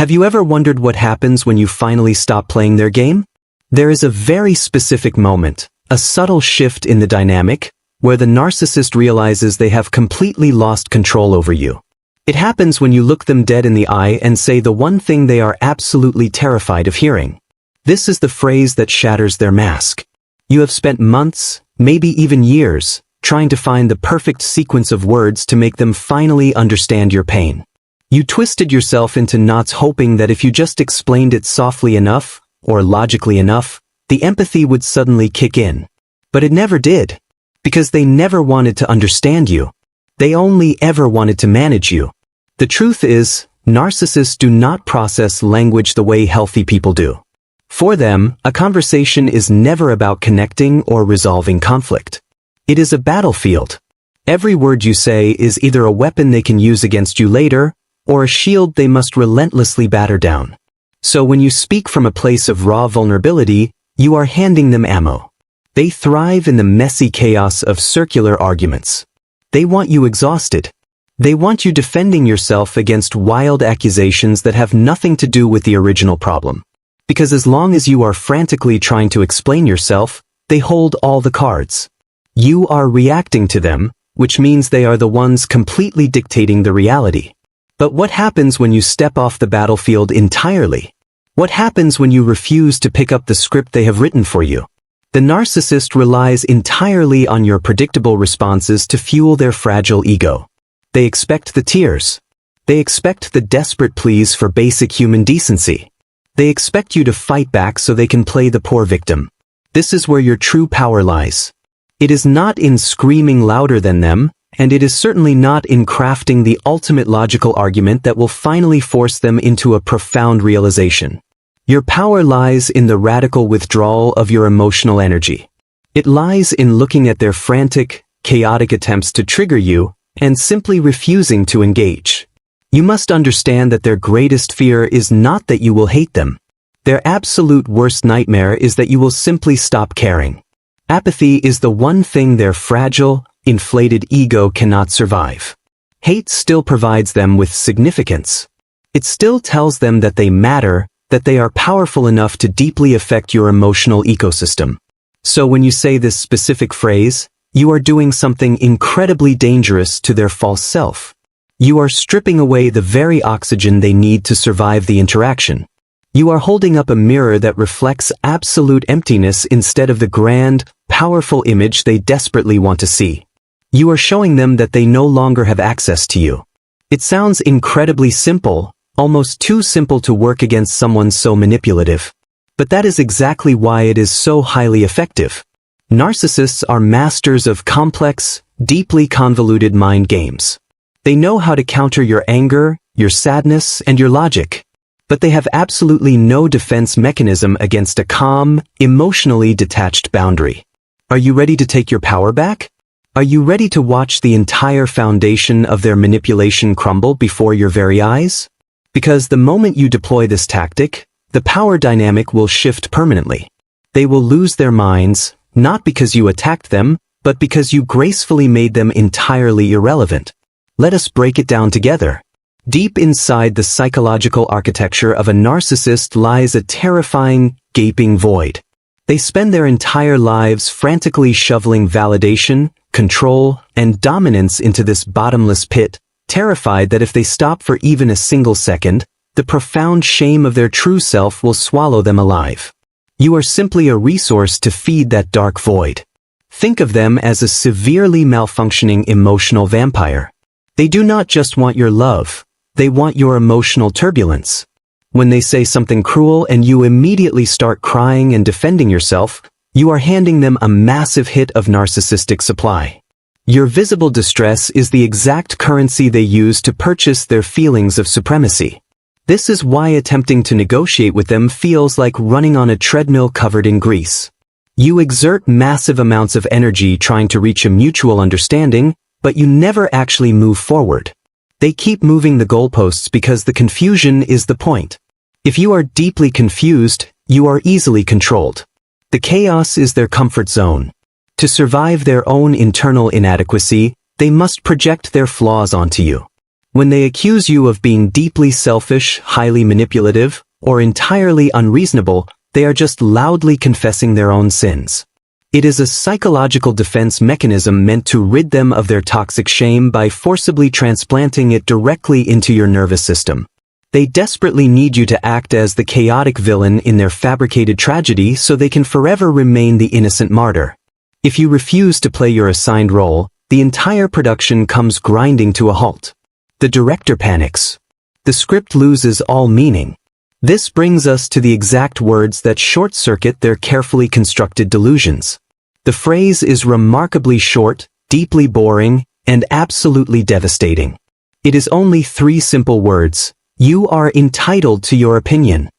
Have you ever wondered what happens when you finally stop playing their game? There is a very specific moment, a subtle shift in the dynamic, where the narcissist realizes they have completely lost control over you. It happens when you look them dead in the eye and say the one thing they are absolutely terrified of hearing. This is the phrase that shatters their mask. You have spent months, maybe even years, trying to find the perfect sequence of words to make them finally understand your pain. You twisted yourself into knots hoping that if you just explained it softly enough, or logically enough, the empathy would suddenly kick in. But it never did. Because they never wanted to understand you. They only ever wanted to manage you. The truth is, narcissists do not process language the way healthy people do. For them, a conversation is never about connecting or resolving conflict. It is a battlefield. Every word you say is either a weapon they can use against you later, or a shield they must relentlessly batter down. So when you speak from a place of raw vulnerability, you are handing them ammo. They thrive in the messy chaos of circular arguments. They want you exhausted. They want you defending yourself against wild accusations that have nothing to do with the original problem. Because as long as you are frantically trying to explain yourself, they hold all the cards. You are reacting to them, which means they are the ones completely dictating the reality. But what happens when you step off the battlefield entirely? What happens when you refuse to pick up the script they have written for you? The narcissist relies entirely on your predictable responses to fuel their fragile ego. They expect the tears. They expect the desperate pleas for basic human decency. They expect you to fight back so they can play the poor victim. This is where your true power lies. It is not in screaming louder than them, and it is certainly not in crafting the ultimate logical argument that will finally force them into a profound realization. Your power lies in the radical withdrawal of your emotional energy. It lies in looking at their frantic, chaotic attempts to trigger you and simply refusing to engage. You must understand that their greatest fear is not that you will hate them. Their absolute worst nightmare is that you will simply stop caring. Apathy is the one thing their fragile, inflated ego cannot survive. Hate still provides them with significance. It still tells them that they matter, that they are powerful enough to deeply affect your emotional ecosystem. So when you say this specific phrase, you are doing something incredibly dangerous to their false self. You are stripping away the very oxygen they need to survive the interaction. You are holding up a mirror that reflects absolute emptiness instead of the grand, powerful image they desperately want to see. You are showing them that they no longer have access to you. It sounds incredibly simple, almost too simple to work against someone so manipulative. But that is exactly why it is so highly effective. Narcissists are masters of complex, deeply convoluted mind games. They know how to counter your anger, your sadness, and your logic. But they have absolutely no defense mechanism against a calm, emotionally detached boundary. Are you ready to take your power back? Are you ready to watch the entire foundation of their manipulation crumble before your very eyes? Because the moment you deploy this tactic, the power dynamic will shift permanently. They will lose their minds, not because you attacked them, but because you gracefully made them entirely irrelevant. Let us break it down together. Deep inside the psychological architecture of a narcissist lies a terrifying, gaping void. They spend their entire lives frantically shoveling validation, control, and dominance into this bottomless pit, terrified that if they stop for even a single second, the profound shame of their true self will swallow them alive. You are simply a resource to feed that dark void. Think of them as a severely malfunctioning emotional vampire. They do not just want your love, they want your emotional turbulence. When they say something cruel and you immediately start crying and defending yourself, you are handing them a massive hit of narcissistic supply. Your visible distress is the exact currency they use to purchase their feelings of supremacy. This is why attempting to negotiate with them feels like running on a treadmill covered in grease. You exert massive amounts of energy trying to reach a mutual understanding, but you never actually move forward. They keep moving the goalposts because the confusion is the point. If you are deeply confused, you are easily controlled. The chaos is their comfort zone. To survive their own internal inadequacy, they must project their flaws onto you. When they accuse you of being deeply selfish, highly manipulative, or entirely unreasonable, they are just loudly confessing their own sins. It is a psychological defense mechanism meant to rid them of their toxic shame by forcibly transplanting it directly into your nervous system. They desperately need you to act as the chaotic villain in their fabricated tragedy so they can forever remain the innocent martyr. If you refuse to play your assigned role, the entire production comes grinding to a halt. The director panics. The script loses all meaning. This brings us to the exact words that short-circuit their carefully constructed delusions. The phrase is remarkably short, deeply boring, and absolutely devastating. It is only 3 simple words. You are entitled to your opinion.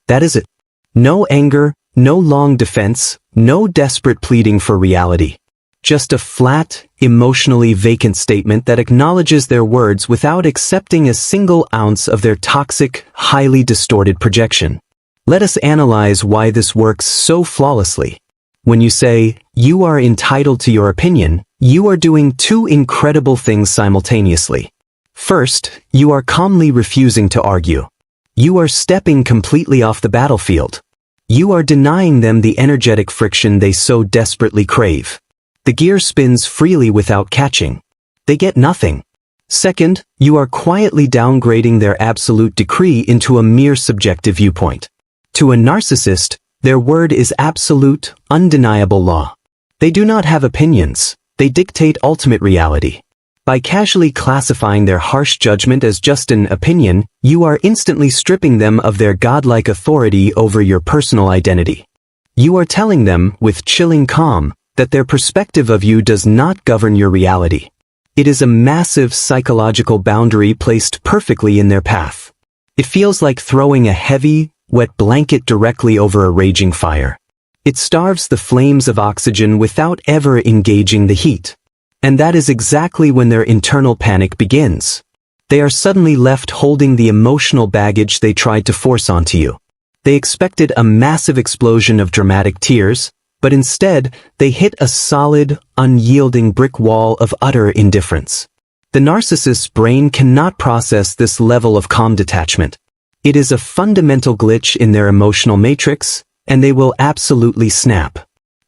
That is it. No anger, no long defense, no desperate pleading for reality. Just a flat, emotionally vacant statement that acknowledges their words without accepting a single ounce of their toxic, highly distorted projection. Let us analyze why this works so flawlessly. When you say, you are entitled to your opinion, you are doing 2 incredible things simultaneously. First, you are calmly refusing to argue. You are stepping completely off the battlefield. You are denying them the energetic friction they so desperately crave. The gear spins freely without catching. They get nothing. Second, you are quietly downgrading their absolute decree into a mere subjective viewpoint. To a narcissist, their word is absolute, undeniable law. They do not have opinions. They dictate ultimate reality. By casually classifying their harsh judgment as just an opinion, you are instantly stripping them of their godlike authority over your personal identity. You are telling them, with chilling calm, that their perspective of you does not govern your reality. It is a massive psychological boundary placed perfectly in their path. It feels like throwing a heavy, wet blanket directly over a raging fire. It starves the flames of oxygen without ever engaging the heat. And that is exactly when their internal panic begins. They are suddenly left holding the emotional baggage they tried to force onto you. They expected a massive explosion of dramatic tears, but instead, they hit a solid, unyielding brick wall of utter indifference. The narcissist's brain cannot process this level of calm detachment. It is a fundamental glitch in their emotional matrix, and they will absolutely snap.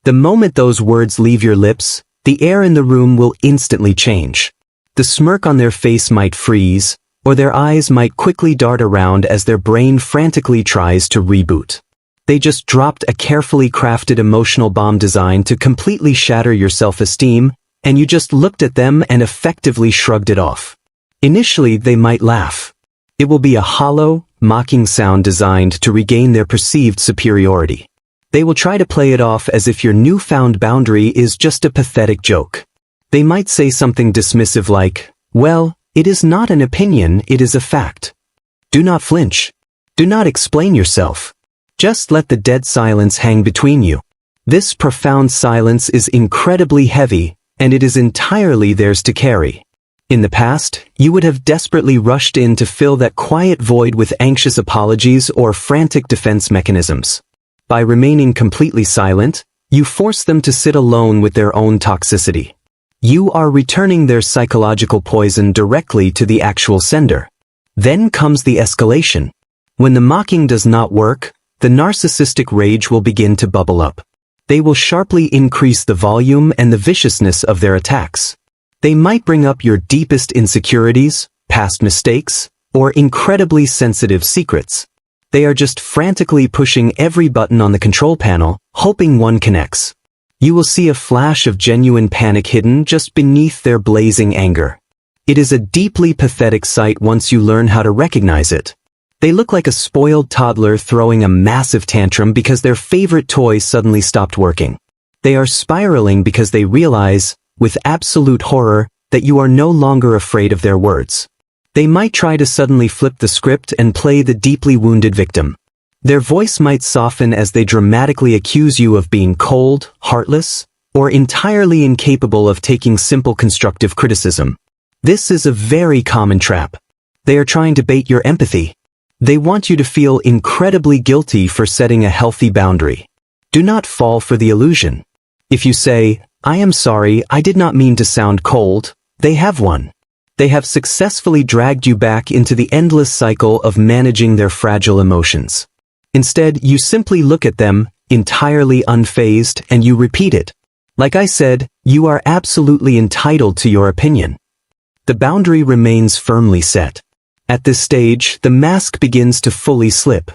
The moment those words leave your lips, the air in the room will instantly change. The smirk on their face might freeze, or their eyes might quickly dart around as their brain frantically tries to reboot. They just dropped a carefully crafted emotional bomb designed to completely shatter your self-esteem, and you just looked at them and effectively shrugged it off. Initially, they might laugh. It will be a hollow, mocking sound designed to regain their perceived superiority. They will try to play it off as if your newfound boundary is just a pathetic joke. They might say something dismissive like, well, it is not an opinion, it is a fact. Do not flinch. Do not explain yourself. Just let the dead silence hang between you. This profound silence is incredibly heavy, and it is entirely theirs to carry. In the past, you would have desperately rushed in to fill that quiet void with anxious apologies or frantic defense mechanisms. By remaining completely silent, you force them to sit alone with their own toxicity. You are returning their psychological poison directly to the actual sender. Then comes the escalation. When the mocking does not work, the narcissistic rage will begin to bubble up. They will sharply increase the volume and the viciousness of their attacks. They might bring up your deepest insecurities, past mistakes, or incredibly sensitive secrets. They are just frantically pushing every button on the control panel, hoping one connects. You will see a flash of genuine panic hidden just beneath their blazing anger. It is a deeply pathetic sight once you learn how to recognize it. They look like a spoiled toddler throwing a massive tantrum because their favorite toy suddenly stopped working. They are spiraling because they realize, with absolute horror, that you are no longer afraid of their words. They might try to suddenly flip the script and play the deeply wounded victim. Their voice might soften as they dramatically accuse you of being cold, heartless, or entirely incapable of taking simple constructive criticism. This is a very common trap. They are trying to bait your empathy. They want you to feel incredibly guilty for setting a healthy boundary. Do not fall for the illusion. If you say, I am sorry, I did not mean to sound cold, they have one. They have successfully dragged you back into the endless cycle of managing their fragile emotions. Instead, you simply look at them, entirely unfazed, and you repeat it. Like I said, you are absolutely entitled to your opinion. The boundary remains firmly set. At this stage, the mask begins to fully slip.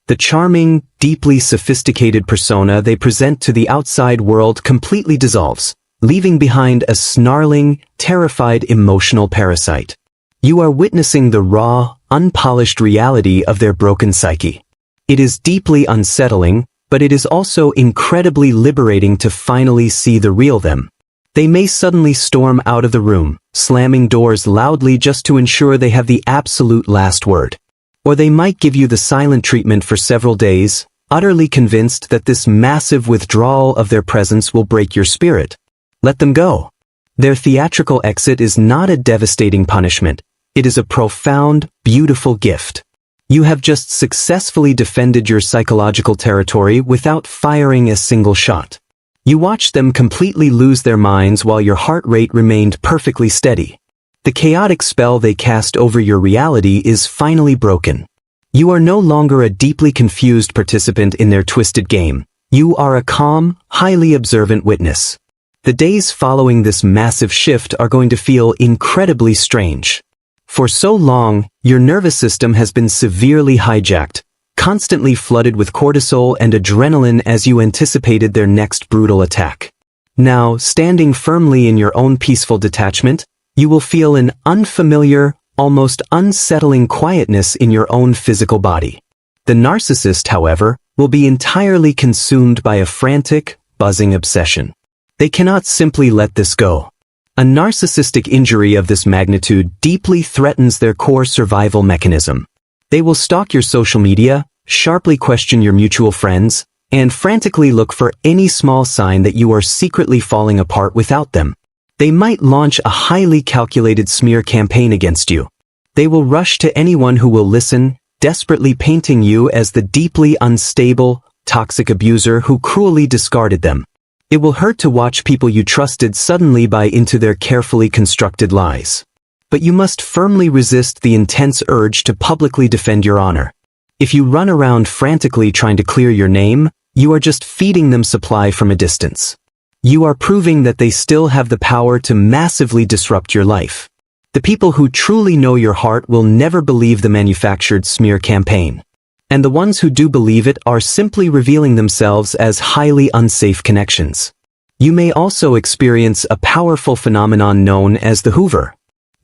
The charming, deeply sophisticated persona they present to the outside world completely dissolves, leaving behind a snarling, terrified emotional parasite. You are witnessing the raw, unpolished reality of their broken psyche. It is deeply unsettling, but it is also incredibly liberating to finally see the real them. They may suddenly storm out of the room, slamming doors loudly just to ensure they have the absolute last word. Or they might give you the silent treatment for several days, utterly convinced that this massive withdrawal of their presence will break your spirit. Let them go. Their theatrical exit is not a devastating punishment. It is a profound, beautiful gift. You have just successfully defended your psychological territory without firing a single shot. You watch them completely lose their minds while your heart rate remained perfectly steady. The chaotic spell they cast over your reality is finally broken. You are no longer a deeply confused participant in their twisted game. You are a calm, highly observant witness. The days following this massive shift are going to feel incredibly strange. For so long, your nervous system has been severely hijacked, constantly flooded with cortisol and adrenaline as you anticipated their next brutal attack. Now, standing firmly in your own peaceful detachment, you will feel an unfamiliar, almost unsettling quietness in your own physical body. The narcissist, however, will be entirely consumed by a frantic, buzzing obsession. They cannot simply let this go. A narcissistic injury of this magnitude deeply threatens their core survival mechanism. They will stalk your social media, sharply question your mutual friends, and frantically look for any small sign that you are secretly falling apart without them. They might launch a highly calculated smear campaign against you. They will rush to anyone who will listen, desperately painting you as the deeply unstable, toxic abuser who cruelly discarded them. It will hurt to watch people you trusted suddenly buy into their carefully constructed lies. But you must firmly resist the intense urge to publicly defend your honor. If you run around frantically trying to clear your name, you are just feeding them supply from a distance. You are proving that they still have the power to massively disrupt your life. The people who truly know your heart will never believe the manufactured smear campaign. And the ones who do believe it are simply revealing themselves as highly unsafe connections. You may also experience a powerful phenomenon known as the Hoover.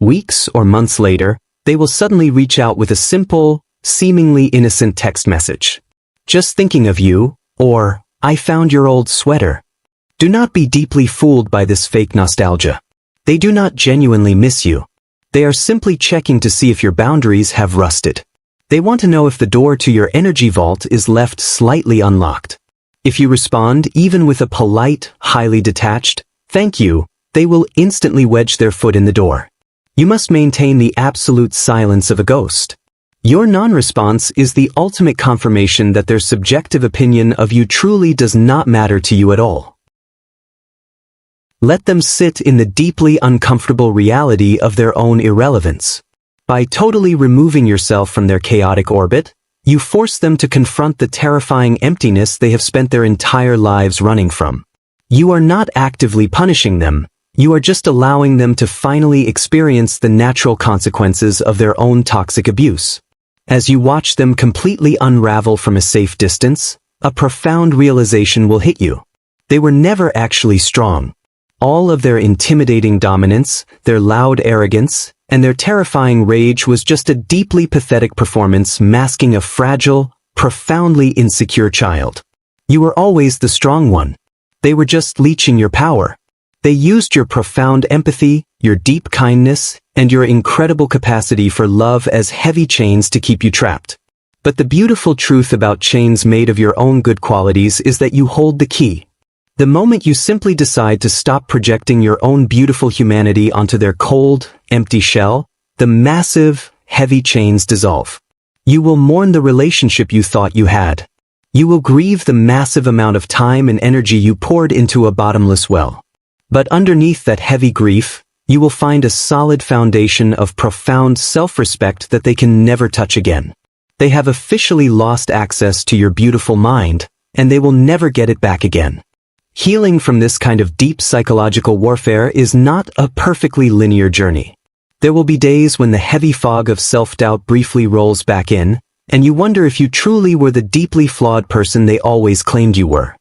Weeks or months later, they will suddenly reach out with a simple, seemingly innocent text message. Just thinking of you, or, I found your old sweater. Do not be deeply fooled by this fake nostalgia. They do not genuinely miss you. They are simply checking to see if your boundaries have rusted. They want to know if the door to your energy vault is left slightly unlocked. If you respond even with a polite, highly detached, thank you, they will instantly wedge their foot in the door. You must maintain the absolute silence of a ghost. Your non-response is the ultimate confirmation that their subjective opinion of you truly does not matter to you at all. Let them sit in the deeply uncomfortable reality of their own irrelevance. By totally removing yourself from their chaotic orbit, you force them to confront the terrifying emptiness they have spent their entire lives running from. You are not actively punishing them, you are just allowing them to finally experience the natural consequences of their own toxic abuse. As you watch them completely unravel from a safe distance, a profound realization will hit you. They were never actually strong. All of their intimidating dominance, their loud arrogance, and their terrifying rage was just a deeply pathetic performance masking a fragile, profoundly insecure child. You were always the strong one. They were just leeching your power. They used your profound empathy, your deep kindness, and your incredible capacity for love as heavy chains to keep you trapped. But the beautiful truth about chains made of your own good qualities is that you hold the key. The moment you simply decide to stop projecting your own beautiful humanity onto their cold, empty shell, the massive, heavy chains dissolve. You will mourn the relationship you thought you had. You will grieve the massive amount of time and energy you poured into a bottomless well. But underneath that heavy grief, You will find a solid foundation of profound self-respect that they can never touch again. They have officially lost access to your beautiful mind, and they will never get it back again. Healing from this kind of deep psychological warfare is not a perfectly linear journey. There will be days when the heavy fog of self-doubt briefly rolls back in, and you wonder if you truly were the deeply flawed person they always claimed you were.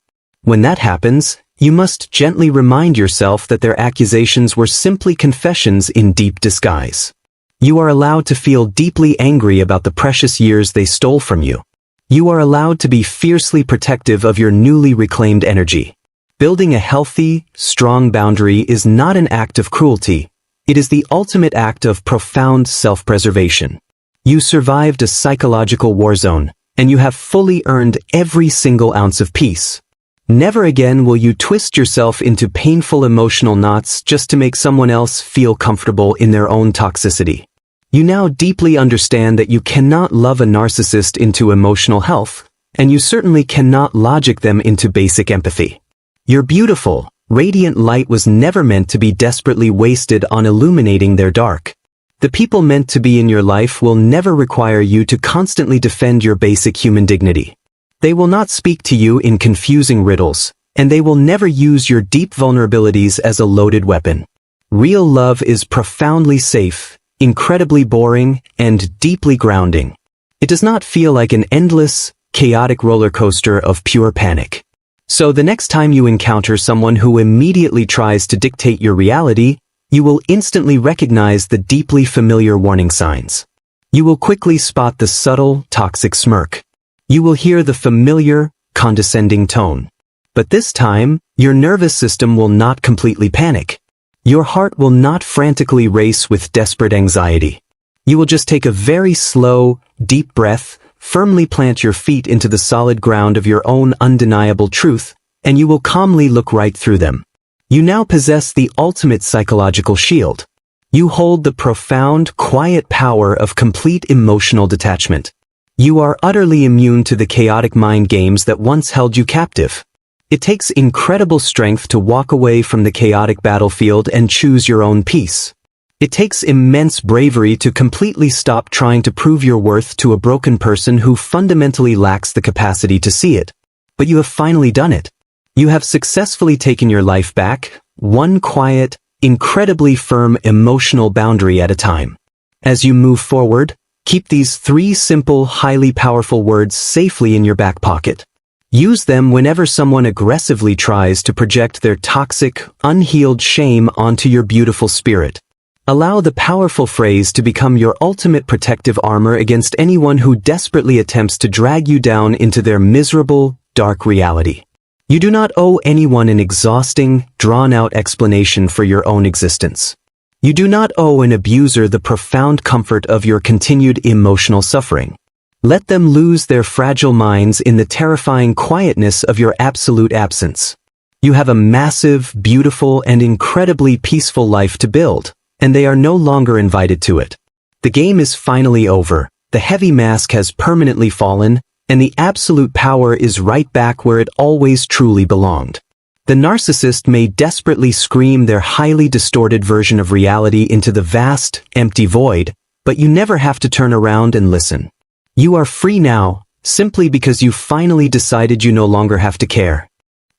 When that happens, you must gently remind yourself that their accusations were simply confessions in deep disguise. You are allowed to feel deeply angry about the precious years they stole from you. You are allowed to be fiercely protective of your newly reclaimed energy. Building a healthy, strong boundary is not an act of cruelty. It is the ultimate act of profound self-preservation. You survived a psychological war zone, and you have fully earned every single ounce of peace. Never again will you twist yourself into painful emotional knots just to make someone else feel comfortable in their own toxicity. You now deeply understand that you cannot love a narcissist into emotional health, and you certainly cannot logic them into basic empathy. Your beautiful, radiant light was never meant to be desperately wasted on illuminating their dark. The people meant to be in your life will never require you to constantly defend your basic human dignity. They will not speak to you in confusing riddles, and they will never use your deep vulnerabilities as a loaded weapon. Real love is profoundly safe, incredibly boring, and deeply grounding. It does not feel like an endless, chaotic roller coaster of pure panic. So the next time you encounter someone who immediately tries to dictate your reality, you will instantly recognize the deeply familiar warning signs. You will quickly spot the subtle, toxic smirk. You will hear the familiar, condescending tone. But this time, your nervous system will not completely panic. Your heart will not frantically race with desperate anxiety. You will just take a very slow, deep breath, firmly plant your feet into the solid ground of your own undeniable truth, and you will calmly look right through them. You now possess the ultimate psychological shield. You hold the profound, quiet power of complete emotional detachment. You are utterly immune to the chaotic mind games that once held you captive. It takes incredible strength to walk away from the chaotic battlefield and choose your own peace. It takes immense bravery to completely stop trying to prove your worth to a broken person who fundamentally lacks the capacity to see it. But you have finally done it. You have successfully taken your life back, one quiet, incredibly firm emotional boundary at a time. As you move forward, keep these 3 simple, highly powerful words safely in your back pocket. Use them whenever someone aggressively tries to project their toxic, unhealed shame onto your beautiful spirit. Allow the powerful phrase to become your ultimate protective armor against anyone who desperately attempts to drag you down into their miserable, dark reality. You do not owe anyone an exhausting, drawn-out explanation for your own existence. You do not owe an abuser the profound comfort of your continued emotional suffering. Let them lose their fragile minds in the terrifying quietness of your absolute absence. You have a massive, beautiful, and incredibly peaceful life to build, and they are no longer invited to it. The game is finally over, the heavy mask has permanently fallen, and the absolute power is right back where it always truly belonged. The narcissist may desperately scream their highly distorted version of reality into the vast, empty void, but you never have to turn around and listen. You are free now, simply because you finally decided you no longer have to care.